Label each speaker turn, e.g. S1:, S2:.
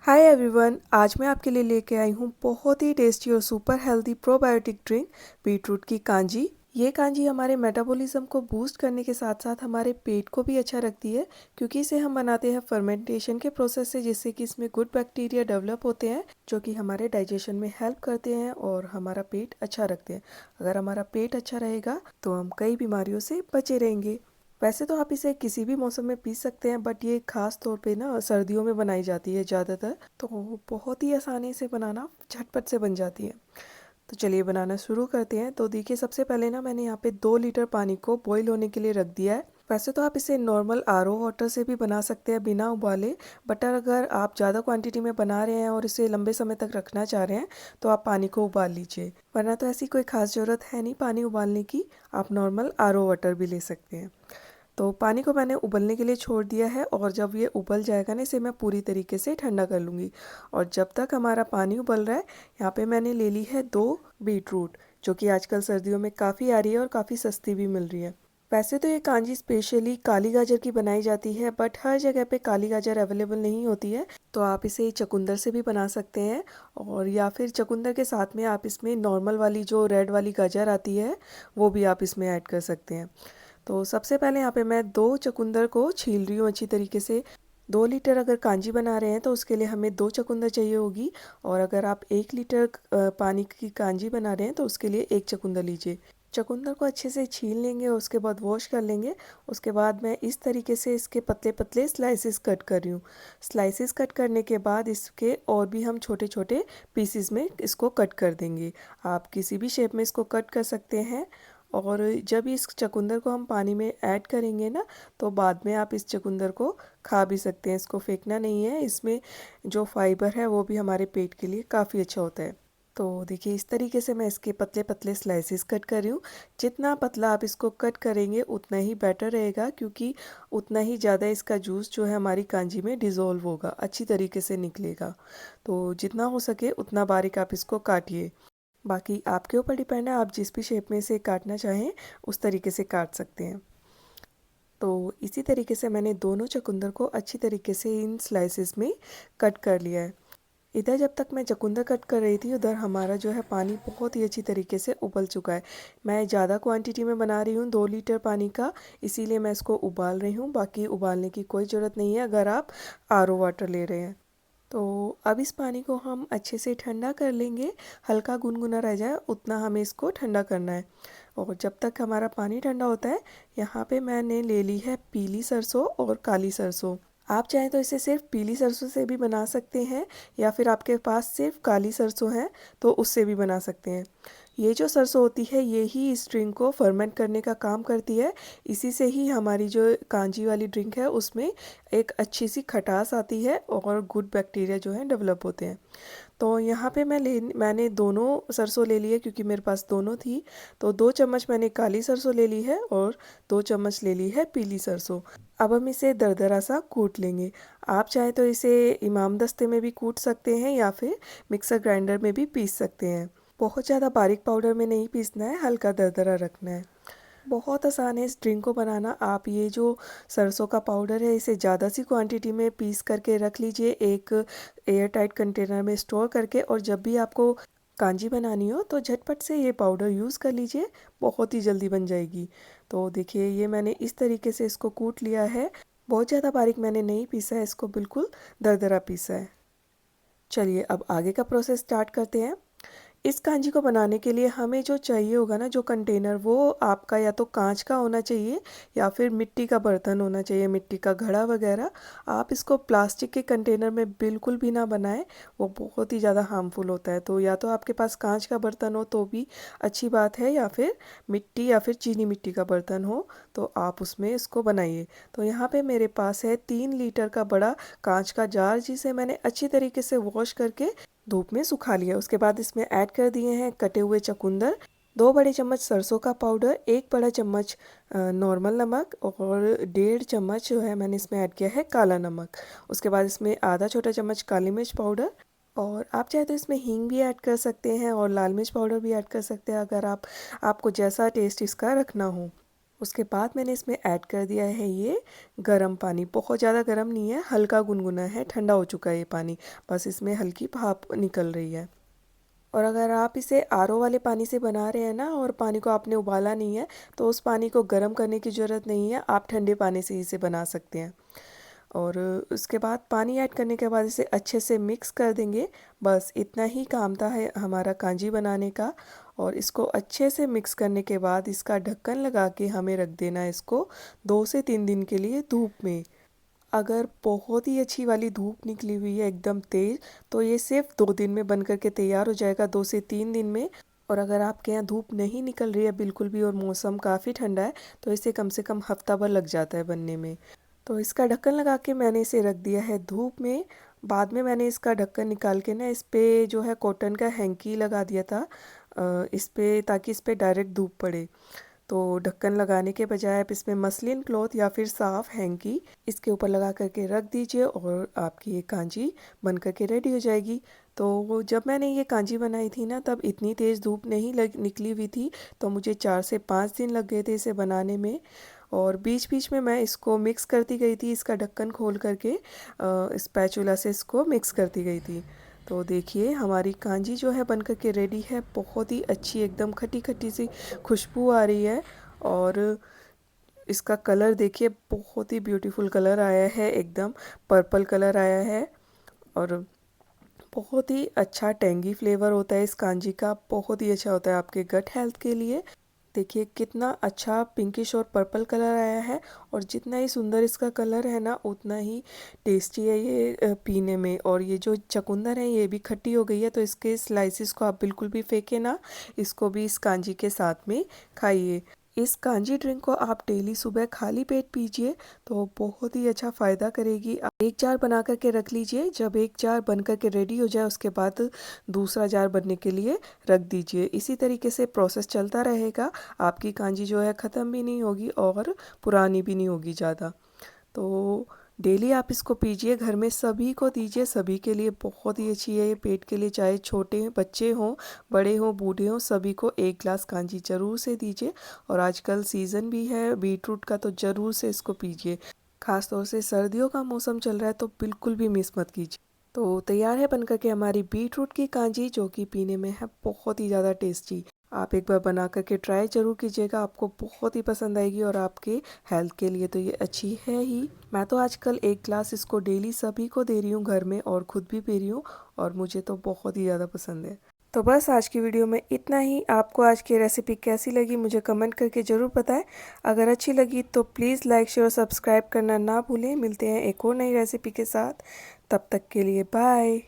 S1: Hi everyone, आज मैं आपके लिए लेके आई हूँ बहुत ही टेस्टी और super healthy probiotic drink beetroot की कांजी। ये कांजी हमारे मेटाबॉलिज्म को बूस्ट करने के साथ साथ हमारे पेट को भी अच्छा रखती है, क्योंकि इसे हम बनाते हैं फर्मेंटेशन के प्रोसेस से, जिससे कि इसमें गुड बैक्टीरिया डेवलप होते हैं जो कि हमारे डाइजेशन में हेल्प करते हैं और हमारा पेट अच्छा रखते हैं। अगर हमारा पेट अच्छा रहेगा तो हम कई बीमारियों से बचे रहेंगे। वैसे तो आप इसे किसी भी मौसम में पी सकते हैं, बट ये खास तौर पे ना सर्दियों में बनाई जाती है ज़्यादातर, तो बहुत ही आसानी से बनाना झटपट से बन जाती है। तो चलिए बनाना शुरू करते हैं। तो देखिए, सबसे पहले ना मैंने यहाँ पे 2 लीटर पानी को बॉईल होने के लिए रख दिया है। वैसे तो आप इसे नॉर्मल आरओ वाटर से भी बना सकते हैं बिना उबाले, बट अगर आप ज़्यादा क्वांटिटी में बना रहे हैं और इसे लंबे समय तक रखना चाह रहे हैं तो आप पानी को उबाल लीजिए, वरना तो ऐसी कोई खास ज़रूरत है नहीं पानी उबालने की। आप नॉर्मल आरओ वाटर भी ले सकते हैं। तो पानी को मैंने उबलने के लिए छोड़ दिया है, और जब ये उबल जाएगा ना, इसे मैं पूरी तरीके से ठंडा कर लूँगी। और जब तक हमारा पानी उबल रहा है, यहाँ पे मैंने ले ली है 2 बीटरूट, जो कि आजकल सर्दियों में काफ़ी आ रही है और काफ़ी सस्ती भी मिल रही है। वैसे तो ये कांजी स्पेशली काली गाजर की बनाई जाती है, बट हर जगह पे काली गाजर अवेलेबल नहीं होती है, तो आप इसे चुकंदर से भी बना सकते हैं। और या फिर चुकंदर के साथ में आप इसमें नॉर्मल वाली जो रेड वाली गाजर आती है वो भी आप इसमें ऐड कर सकते हैं। तो सबसे पहले यहाँ पे मैं 2 चुकंदर को छील रही हूँ अच्छी तरीके से। 2 लीटर अगर कांजी बना रहे हैं तो उसके लिए हमें 2 चुकंदर चाहिए होगी, और अगर आप 1 लीटर पानी की कांजी बना रहे हैं तो उसके लिए 1 चुकंदर लीजिए। चुकंदर को अच्छे से छील लेंगे और उसके बाद वॉश कर लेंगे। उसके बाद मैं इस तरीके से इसके पतले पतले स्लाइसेस कट कर रही हूँ। स्लाइसेस कट करने के बाद इसके और भी हम छोटे छोटे पीसेस में इसको कट कर देंगे। आप किसी भी शेप में इसको कट कर सकते हैं। और जब इस चुकंदर को हम पानी में ऐड करेंगे ना, तो बाद में आप इस चुकंदर को खा भी सकते हैं, इसको फेंकना नहीं है। इसमें जो फाइबर है वो भी हमारे पेट के लिए काफ़ी अच्छा होता है। तो देखिए, इस तरीके से मैं इसके पतले पतले स्लाइसेस कट कर रही हूँ। जितना पतला आप इसको कट करेंगे उतना ही बेटर रहेगा, क्योंकि उतना ही ज़्यादा इसका जूस जो है हमारी कांजी में डिज़ोल्व होगा, अच्छी तरीके से निकलेगा। तो जितना हो सके उतना बारीक आप इसको काटिए। बाकी आपके ऊपर डिपेंड है, आप जिस भी शेप में इसे काटना चाहें उस तरीके से काट सकते हैं। तो इसी तरीके से मैंने दोनों चुकंदर को अच्छी तरीके से इन स्लाइसेस में कट कर लिया है। इधर जब तक मैं चुकंदर कट कर रही थी, उधर हमारा जो है पानी बहुत ही अच्छी तरीके से उबल चुका है। मैं ज़्यादा क्वांटिटी में बना रही हूँ, 2 लीटर पानी का, इसीलिए मैं इसको उबाल रही हूँ। बाकी उबालने की कोई ज़रूरत नहीं है अगर आप आरओ वाटर ले रहे हैं। तो अब इस पानी को हम अच्छे से ठंडा कर लेंगे। हल्का गुनगुना रह जाए उतना हमें इसको ठंडा करना है। और जब तक हमारा पानी ठंडा होता है, यहाँ पे मैंने ले ली है पीली सरसों और काली सरसों। आप चाहें तो इसे सिर्फ पीली सरसों से भी बना सकते हैं, या फिर आपके पास सिर्फ काली सरसों है तो उससे भी बना सकते हैं। ये जो सरसों होती है ये ही इस ड्रिंक को फर्मेंट करने का काम करती है। इसी से ही हमारी जो कांजी वाली ड्रिंक है उसमें एक अच्छी सी खटास आती है और गुड बैक्टीरिया जो है डेवलप होते हैं। तो यहाँ पे मैंने दोनों सरसों ले ली है, क्योंकि मेरे पास दोनों थी। तो 2 चम्मच मैंने काली सरसों ले ली है और 2 चम्मच ले ली है पीली सरसों। अब हम इसे दरदरा सा कूट लेंगे। आप चाहे तो इसे इमाम दस्ते में भी कूट सकते हैं, या फिर मिक्सर ग्राइंडर में भी पीस सकते हैं। बहुत ज़्यादा बारीक पाउडर में नहीं पीसना है, हल्का दरदरा रखना है। बहुत आसान है इस ड्रिंक को बनाना। आप ये जो सरसों का पाउडर है इसे ज़्यादा सी क्वांटिटी में पीस करके रख लीजिए, एक एयर टाइट कंटेनर में स्टोर करके, और जब भी आपको कांजी बनानी हो तो झटपट से ये पाउडर यूज़ कर लीजिए, बहुत ही जल्दी बन जाएगी। तो देखिए, ये मैंने इस तरीके से इसको कूट लिया है। बहुत ज़्यादा बारीक मैंने नहीं पीसा है इसको, बिल्कुल दरदरा पीसा है। चलिए अब आगे का प्रोसेस स्टार्ट करते हैं। इस कांजी को बनाने के लिए हमें जो चाहिए होगा ना, जो कंटेनर, वो आपका या तो कांच का होना चाहिए या फिर मिट्टी का बर्तन होना चाहिए, मिट्टी का घड़ा वगैरह। आप इसको प्लास्टिक के कंटेनर में बिल्कुल भी ना बनाएं, वो बहुत ही ज़्यादा हार्मफुल होता है। तो या तो आपके पास कांच का बर्तन हो तो भी अच्छी बात है, या फिर मिट्टी या फिर चीनी मिट्टी का बर्तन हो तो आप उसमें इसको बनाइए। तो यहाँ पे मेरे पास है 3 लीटर का बड़ा कांच का जार, जिसे मैंने अच्छी तरीके से वॉश करके धूप में सुखा लिया। उसके बाद इसमें ऐड कर दिए हैं कटे हुए चुकंदर, 2 बड़े चम्मच सरसों का पाउडर, 1 बड़ा चम्मच नॉर्मल नमक, और 1.5 चम्मच जो है मैंने इसमें ऐड किया है काला नमक। उसके बाद इसमें आधा छोटा चम्मच काली मिर्च पाउडर, और आप चाहे तो इसमें हींग भी ऐड कर सकते हैं और लाल मिर्च पाउडर भी ऐड कर सकते हैं, अगर आपको जैसा टेस्ट इसका रखना हो। उसके बाद मैंने इसमें ऐड कर दिया है ये गर्म पानी। बहुत ज़्यादा गर्म नहीं है, हल्का गुनगुना है, ठंडा हो चुका है ये पानी, बस इसमें हल्की भाप निकल रही है। और अगर आप इसे आरओ वाले पानी से बना रहे हैं ना और पानी को आपने उबाला नहीं है तो उस पानी को गर्म करने की ज़रूरत नहीं है, आप ठंडे पानी से इसे बना सकते हैं। और उसके बाद पानी ऐड करने के बाद इसे अच्छे से मिक्स कर देंगे। बस इतना ही काम था है हमारा कांजी बनाने का। और इसको अच्छे से मिक्स करने के बाद इसका ढक्कन लगा के हमें रख देना है इसको 2 से 3 दिन के लिए धूप में। अगर बहुत ही अच्छी वाली धूप निकली हुई है एकदम तेज़ तो ये सिर्फ 2 दिन में बन करके तैयार हो जाएगा, 2 से 3 दिन में। और अगर आपके यहाँ धूप नहीं निकल रही है बिल्कुल भी और मौसम काफ़ी ठंडा है तो इसे कम से कम हफ्ता भर लग जाता है बनने में। तो इसका ढक्कन लगा के मैंने इसे रख दिया है धूप में। बाद में मैंने इसका ढक्कन निकाल के ना इस पे जो है कॉटन का हैंकी लगा दिया था इस पे, ताकि इस पे डायरेक्ट धूप पड़े। तो ढक्कन लगाने के बजाय आप इसमें मसलिन क्लॉथ या फिर साफ हैंकी इसके ऊपर लगा करके रख दीजिए और आपकी ये कांजी बन करके रेडी हो जाएगी। तो वो जब मैंने ये कांजी बनाई थी ना तब इतनी तेज़ धूप नहीं निकली हुई थी, तो मुझे 4 से 5 दिन लग गए थे इसे बनाने में। और बीच बीच में मैं इसको मिक्स करती गई थी, इसका ढक्कन खोल करके स्पैचुला से इसको मिक्स करती गई थी। तो देखिए हमारी कांजी जो है बनकर के रेडी है, बहुत ही अच्छी एकदम खट्टी खट्टी सी खुशबू आ रही है। और इसका कलर देखिए बहुत ही ब्यूटीफुल कलर आया है, एकदम पर्पल कलर आया है। और बहुत ही अच्छा टेंगी फ्लेवर होता है इस कांजी का, बहुत ही अच्छा होता है आपके गट हेल्थ के लिए। देखिए कितना अच्छा पिंकिश और पर्पल कलर आया है। और जितना ही सुंदर इसका कलर है ना उतना ही टेस्टी है ये पीने में। और ये जो चुकंदर है ये भी खट्टी हो गई है, तो इसके स्लाइसिस को आप बिल्कुल भी फेंके ना, इसको भी इस कांजी के साथ में खाइए। इस कांजी ड्रिंक को आप डेली सुबह खाली पेट पीजिए तो बहुत ही अच्छा फ़ायदा करेगी। आप एक जार बना करके रख लीजिए, जब एक जार बन करके रेडी हो जाए उसके बाद दूसरा जार बनने के लिए रख दीजिए। इसी तरीके से प्रोसेस चलता रहेगा, आपकी कांजी जो है ख़त्म भी नहीं होगी और पुरानी भी नहीं होगी ज़्यादा। तो डेली आप इसको पीजिए, घर में सभी को दीजिए, सभी के लिए बहुत ही अच्छी है ये पेट के लिए, चाहे छोटे बच्चे हों, बड़े हों, बूढ़े हों, सभी को 1 ग्लास कांजी ज़रूर से दीजिए। और आजकल सीज़न भी है बीटरूट का, तो ज़रूर से इसको पीजिए। ख़ास तौर से सर्दियों का मौसम चल रहा है तो बिल्कुल भी मिस मत कीजिए। तो तैयार है बनकर के हमारी बीटरूट की कांजी, जो कि पीने में है बहुत ही ज़्यादा टेस्टी। आप एक बार बना करके ट्राई ज़रूर कीजिएगा, आपको बहुत ही पसंद आएगी और आपके हेल्थ के लिए तो ये अच्छी है ही। मैं तो आजकल 1 ग्लास इसको डेली सभी को दे रही हूँ घर में और ख़ुद भी पी रही हूँ, और मुझे तो बहुत ही ज़्यादा पसंद है। तो बस आज की वीडियो में इतना ही। आपको आज की रेसिपी कैसी लगी मुझे कमेंट करके ज़रूर बताएं। अगर अच्छी लगी तो प्लीज़ लाइक शेयर और सब्सक्राइब करना ना भूलें। मिलते हैं एक और नई रेसिपी के साथ, तब तक के लिए बाय।